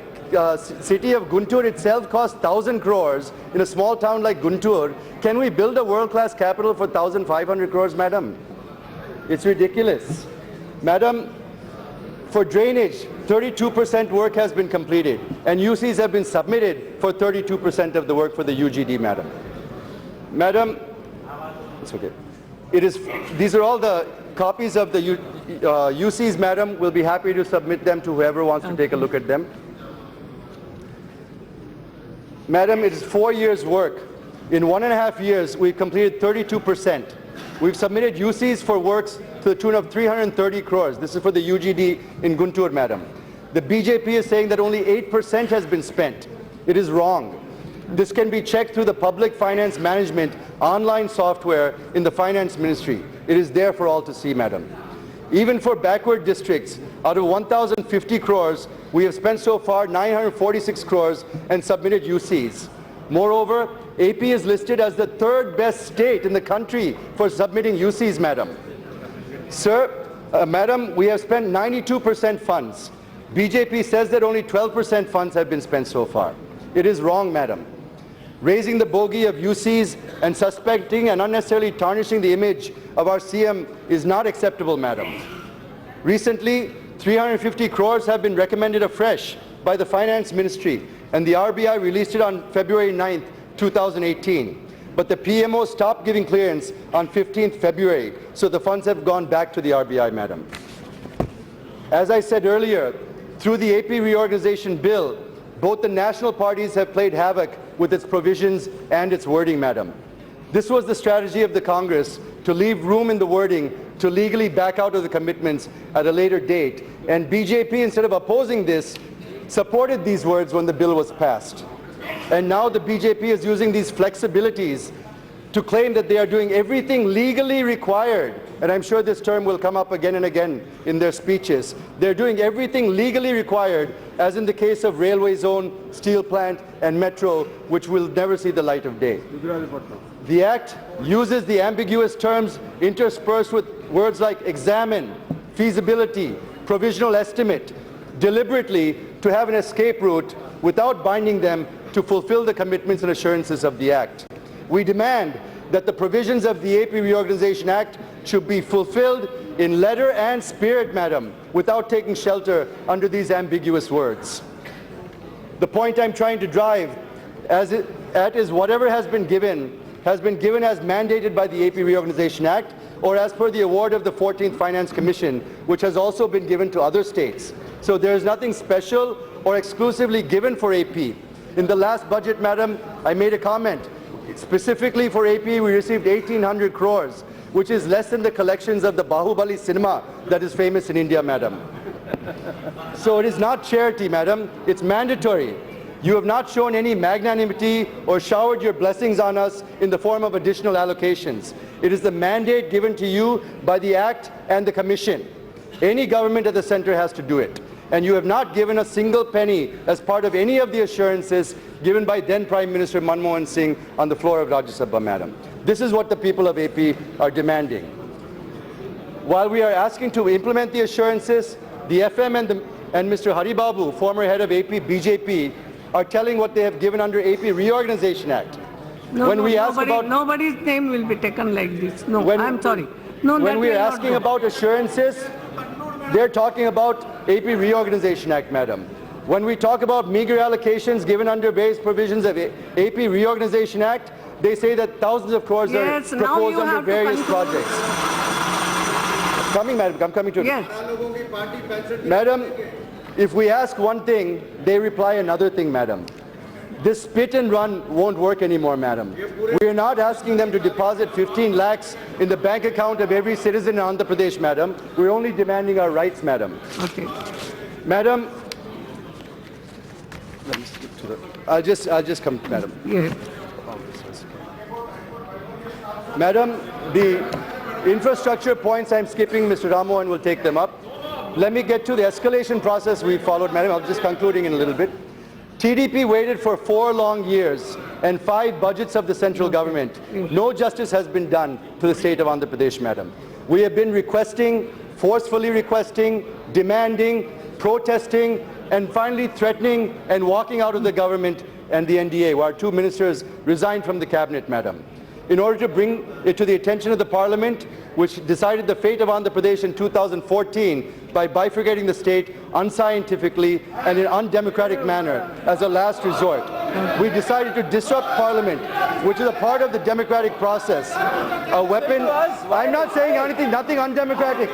city of Guntur itself costs 1,000 crores in a small town like Guntur, can we build a world-class capital for 1,500 crores, madam? It's ridiculous. Madam, for drainage, 32% work has been completed, and UCs have been submitted for 32% of the work for the UGD, madam. Madam, it's okay. These are all the copies of the UCs, madam. We'll be happy to submit them to whoever wants to take a look at them. Madam, it is 4 years' work. In 1.5 years, we've completed 32%. We've submitted UCs for works to the tune of 330 crores. This is for the UGD in Guntur, madam. The BJP is saying that only 8% has been spent. It is wrong. This can be checked through the Public Finance Management online software in the Finance Ministry. It is there for all to see, madam. Even for backward districts, out of 1,050 crores, we have spent so far 946 crores and submitted UCs. Moreover, AP is listed as the third best state in the country for submitting UCs, madam. Sir, madam, we have spent 92% funds. BJP says that only 12% funds have been spent so far. It is wrong, madam. Raising the bogey of UCs and suspecting and unnecessarily tarnishing the image of our CM is not acceptable, madam. Recently, 350 crores have been recommended afresh by the Finance Ministry, and the RBI released it on February 9th, 2018. But the PMO stopped giving clearance on 15th February, so the funds have gone back to the RBI, madam. As I said earlier, through the AP reorganization bill, both the national parties have played havoc with its provisions and its wording, madam. This was the strategy of the Congress, to leave room in the wording to legally back out of the commitments at a later date. And BJP, instead of opposing this, supported these words when the bill was passed. And now the BJP is using these flexibilities to claim that they are doing everything legally required. And I'm sure this term will come up again and again in their speeches. They're doing everything legally required, as in the case of railway zone, steel plant, and metro, which will never see the light of day. The Act uses the ambiguous terms interspersed with words like examine, feasibility, provisional estimate, deliberately to have an escape route without binding them to fulfill the commitments and assurances of the Act. We demand that the provisions of the AP Reorganization Act should be fulfilled in letter and spirit, madam, without taking shelter under these ambiguous words. The point I'm trying to drive at is whatever has been given as mandated by the AP Reorganization Act or as per the award of the 14th Finance Commission, which has also been given to other states. So there is nothing special or exclusively given for AP. In the last budget, madam, I made a comment. Specifically for AP, we received 1,800 crores, which is less than the collections of the Bahubali cinema that is famous in India, madam. So it is not charity, madam. It's mandatory. You have not shown any magnanimity or showered your blessings on us in the form of additional allocations. It is the mandate given to you by the Act and the Commission. Any government at the center has to do it. And you have not given a single penny as part of any of the assurances given by then Prime Minister Manmohan Singh on the floor of Rajya Sabha, madam. This is what the people of AP are demanding. While we are asking to implement the assurances, the FM and Mr. Haribabu, former head of AP BJP, are telling what they have given under AP Reorganization Act. Nobody's name will be taken like this. No, I'm sorry. No, when we are asking about assurances, they're talking about AP Reorganization Act, madam. When we talk about meager allocations given under various provisions of AP Reorganization Act, they say that thousands of crores Yes, are now proposed you under have to various conclude. projects. Coming, madam, I'm coming to it. Yes. Madam, if we ask one thing, they reply another thing, madam. This spit and run won't work anymore, madam. We are not asking them to deposit 15 lakhs in the bank account of every citizen in Andhra Pradesh, madam. We're only demanding our rights, madam. Okay. Madam, let me skip to the, I'll just come, madam. Yes. Madam, the infrastructure points I'm skipping, Mr. Ramohan will take them up. Let me get to the escalation process we followed, madam. I'm just concluding in a little bit. TDP waited for 4 long years and 5 budgets of the central government. No justice has been done to the state of Andhra Pradesh, madam. We have been requesting, forcefully requesting, demanding, protesting, and finally threatening and walking out of the government and the NDA, where our 2 ministers resigned from the cabinet, madam. In order to bring it to the attention of the parliament, which decided the fate of Andhra Pradesh in 2014 by bifurcating the state unscientifically and in an undemocratic manner as a last resort. We decided to disrupt parliament, which is a part of the democratic process. A weapon, I'm not saying anything, nothing undemocratic.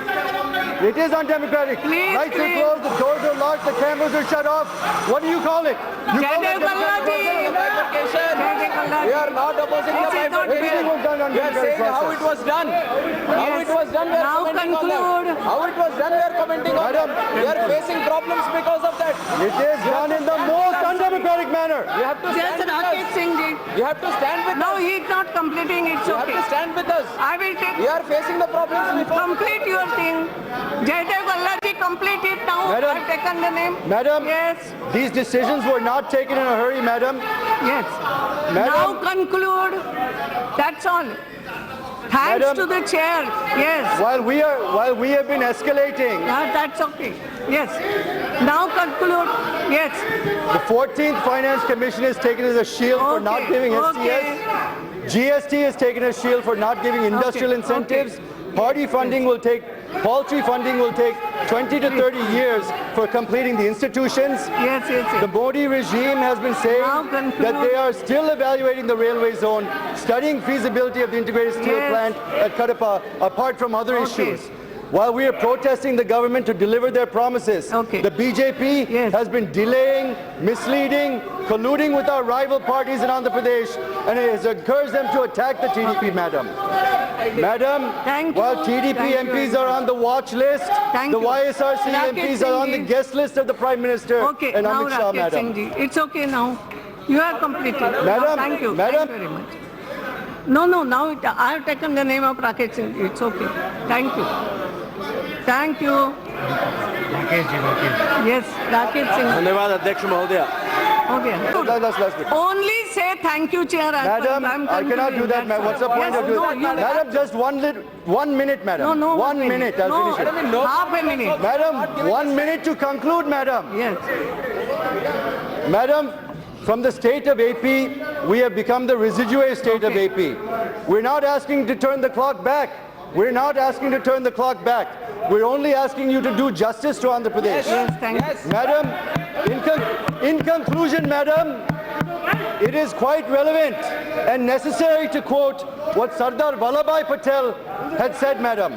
It is undemocratic. Please, Lights are please. closed, the doors are locked, the cameras are shut off. What do you call it? You call it Jayadev Galla democratic process? Jayadev We are not opposing the This is not Everything was done We are under saying how process. it was done. How Yes. it was done, we are Now commenting on conclude. that. How it was done, we are commenting on Madam, that. We are facing problems because of that. It is done in the most undemocratic manner. You have to Just stand with Rakesh us. Singh ji. You have to stand with No, us. he is not completing. It's You have okay. to stand with us. I will take. We are facing the problems before. Complete your thing. Jayadev Galla ji, complete it now. Madam. I've taken the name. Madam, Yes. these decisions were not taken in a hurry, madam. Yes. Madam. Now conclude. That's all. Thanks Madam. to the chair. Yes. While we have been escalating, That's okay. Yes. Now conclude. Yes. the 14th Finance Commission is taken as a shield for not Okay, giving okay. SCS. GST is taken as shield for not giving industrial Okay, incentives. Party funding will take, paltry funding will take 20 to 30 years for completing the institutions. Yes, yes, The yes. Modi regime has been saying Now conclude. that they are still evaluating the railway zone, studying feasibility of the integrated steel Yes. plant at Kadapa, apart from other Okay. issues. While we are protesting the government to deliver their promises, Okay. the BJP Yes. has been delaying, misleading, colluding with our rival parties in Andhra Pradesh, and it has encouraged them to attack the TDP, madam. Madam, Thank while you. TDP Thank you MPs very are on the watch list, Thank the you. YSRC Rakesh MPs are on the Singh ji. guest list of the Prime Minister Okay. and Now Amit Shah, Rakesh Singh madam. ji. It's okay now. You are completed. Now, Madam, thank you. madam. Thank you very much. No, no. Now I have taken the name of Rakesh Singh ji. It's okay. Thank you. Thank you. Yes, Rakesh Singh. धन्यवाद अध्यक्ष महोदय. Okay. Last bit. Only say thank you, Chair. Madam, I cannot do that, madam. What's the point of doing that? Madam, just 1 minute, madam. No, no. 1 minute, I'll no, finish it. Half a minute. Madam, 1 minute to conclude, madam. Yes. Madam, from the state of AP, we have become the residual state of Okay. AP. We're not asking to turn the clock back. We're not asking to turn the clock back. We're only asking you to do justice to Andhra Pradesh. Yes, thank you. Yes. Madam, in conclusion, madam, it is quite relevant and necessary to quote what Sardar Vallabhbhai Patel had said, madam.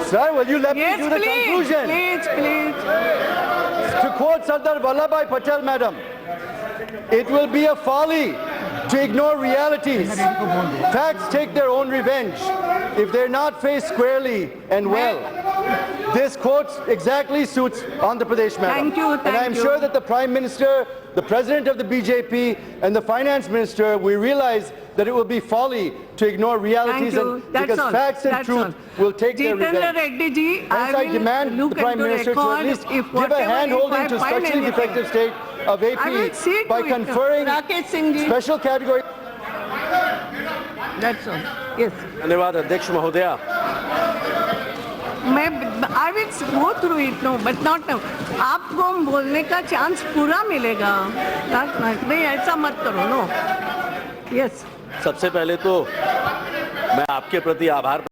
Sir, will you let me Yes, do the please. conclusion? Please, please. To quote Sardar Vallabhbhai Patel, madam, it will be a folly to ignore realities. Facts take their own revenge if they're not faced squarely and well. This quote exactly suits Andhra Pradesh, madam. Thank you, And thank I'm you. sure that the Prime Minister, the President of the BJP, and the Finance Minister, we realize that it will be folly to ignore realities Thank you. and That's because all. facts and That's truth all. will take their Jitendra revenge. Reddy ji, Hence, I will demand look the Prime into Minister to at record least if give a whatever, hand-holding if to I find structurally anything. defective state of I will AP see by to it. conferring Rakesh Singh ji. special category. That's all. Yes. धन्यवाद अध्यक्ष महोदय. I will go through it, no, but not now. आपको बोलने का chance पूरा मिलेगा. नहीं ऐसा मत करो, no. Yes. सबसे पहले तो मैं आपके प्रति आभार